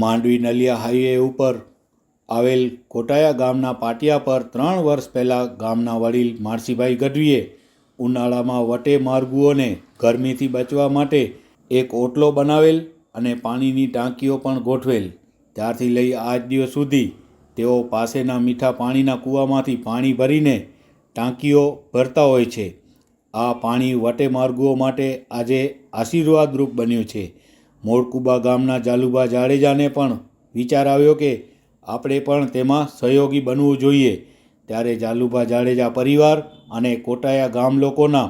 Mandvi Naliya highway ઉપર આવેલ કોટાયા ગામના પાટિયા પર 3 વર્ષ પહેલાં ગામના વડીલ માનસીભાઈ ગઢવીએ ઉનાળામાં વટે માર્ગુઓને ગરમીથી બચવા માટે એક ઓટલો બનાવેલ અને પાણીની ટાંકીઓ પણ ગોઠવેલ. ત્યારથી લઈ આજ દિવસ સુધી તેઓ પાસેના મીઠા પાણીના કૂવામાંથી પાણી ભરીને ટાંકીઓ ભરતા હોય છે. આ પાણી વટે માર્ગુઓ માટે આજે આશીર્વાદરૂપ બન્યું છે. મોડકુબા ગામના જાલુભા જાડેજાને પણ વિચાર આવ્યો કે આપણે પણ તેમાં સહયોગી બનવું જોઈએ. ત્યારે જાલુભા જાડેજા પરિવાર અને કોટાયા ગામ લોકોના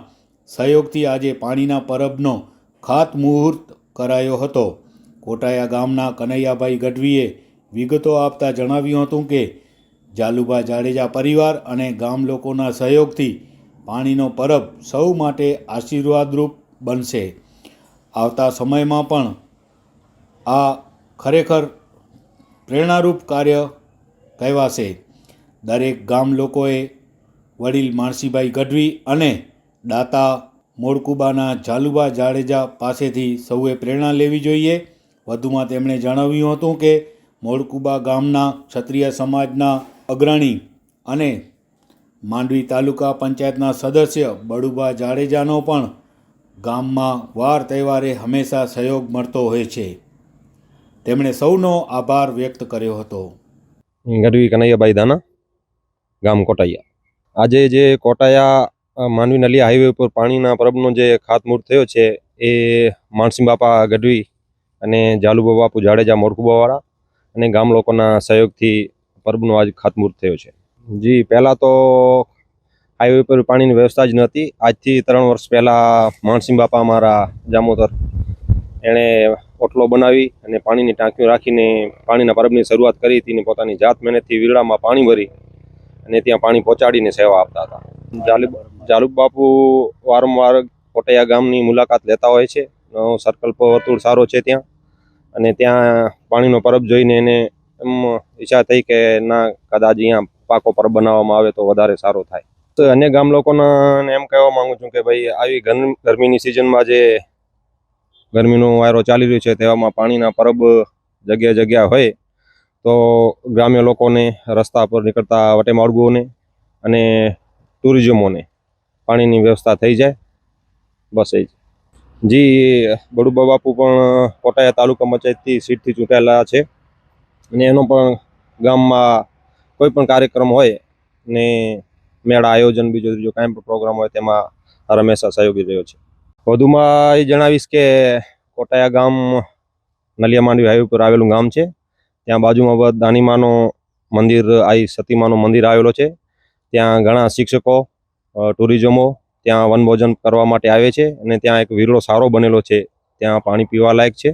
સહયોગથી આજે પાણીના પરબનો ખાતમુહૂર્ત કરાયો હતો. કોટાયા ગામના કનૈયાભાઈ ગઢવીએ વિગતો આપતા જણાવ્યું હતું કે જાલુભા જાડેજા પરિવાર અને ગામ લોકોના સહયોગથી પાણીનો પરબ સૌ માટે આશીર્વાદરૂપ બનશે. આવતા સમયમાં પણ આ ખરેખર પ્રેરણારૂપ કાર્ય કહેવાશે. દરેક ગામ લોકોએ વડીલ માનસીભાઈ ગઢવી અને દાતા મોડકુબાના જાલુભા જાડેજા પાસેથી સૌએ પ્રેરણા લેવી જોઈએ. વધુમાં તેમણે જણાવ્યું હતું કે મોડકુબા ગામના ક્ષત્રિય સમાજના અગ્રણી અને માંડવી તાલુકા પંચાયતના સદસ્ય બળુભા જાડેજાનો પણ ગામમાં વાર તહેવારે હંમેશા સહયોગ મળતો હોય છે. તેમણે સૌનો આભાર વ્યક્ત કર્યો હતો. ગઢવી કનૈયાભાઈ દાના, ગામ કોટાયા. આજે જે કોટાયા માંડવી નલિયા હાઈવે ઉપર પાણીના પરબનો જે ખાતમુહૂર્ત થયો છે એ માનસિંહ બાપા ગઢવી અને જાલુભા બાપુ જાડેજા મોડકુબાવાળા અને ગામ લોકોના સહયોગથી પરબનો આજ ખાતમુહૂર્ત થયો છે. જી, પહેલાં તો હાઈવે પર પાણીની વ્યવસ્થા જ નહોતી. આજથી 3 વર્ષ પહેલાં માનસિંહ બાપા અમારા જામોતર એણે ઓટલો બનાવી અને પાણીની ટાંકીઓ રાખીને પાણીના પરબની શરૂઆત કરી હતી. પોતાની જાત મહેનતથી વીરડામાં પાણી ભરી અને ત્યાં પાણી પહોંચાડીને સેવા આપતા હતા. જાલુભ બાપુ વારંવાર કોટાયા ગામની મુલાકાત લેતા હોય છે. સર્કલ પર વર્તુળ સારો છે ત્યાં, અને ત્યાં પાણીનો પરબ જોઈને એને એમ ઈચ્છા થઈ કે ના, કદાચ અહીંયા પાકો પરબ બનાવવામાં આવે તો વધારે સારો થાય. તો અન્ય ગામ લોકોને એમ કહેવા માંગુ છું કે ભાઈ, આવી ગરમીની સિઝનમાં જે ગરમીનો વાયરો ચાલી રહ્યો છે તેવામાં પાણીના પરબ જગ્યા જગ્યા હોય તો ગ્રામ્ય લોકોને, રસ્તા પર નીકળતા વટે માર્ગોને અને ટુરિઝમોને પાણીની વ્યવસ્થા થઈ જાય. બસ એ જ. જી, બળુભા બાપુ પણ કોટાયા તાલુકા પંચાયતથી સીટથી ચૂંટાયેલા છે અને એનો પણ ગામમાં કોઈ પણ કાર્યક્રમ હોય ને મેળા આયોજન બીજો ત્રીજો કાંઈ પણ પ્રોગ્રામ હોય તેમાં હંમેશા સહયોગી રહ્યો છે. વધુમાં એ જણાવીશ કે કોટાયા ગામ નલિયા માંડવી હાઈવે પર આવેલું ગામ છે. ત્યાં બાજુમાં દાનીમાનું મંદિર, આઈ સતીમાનું મંદિર આવેલો છે. ત્યાં ઘણા શિક્ષકો, ટુરિઝમો ત્યાં વનભોજન કરવા માટે આવે છે અને ત્યાં એક વીરડો સારો બનેલો છે. ત્યાં પાણી પીવા લાયક છે.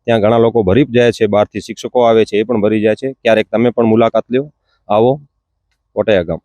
ત્યાં ઘણા લોકો ભરી જાય છે. બહારથી શિક્ષકો આવે છે, એ પણ ભરી જાય છે. ક્યારેક તમે પણ મુલાકાત લ્યો, આવો કોટાયા ગામ.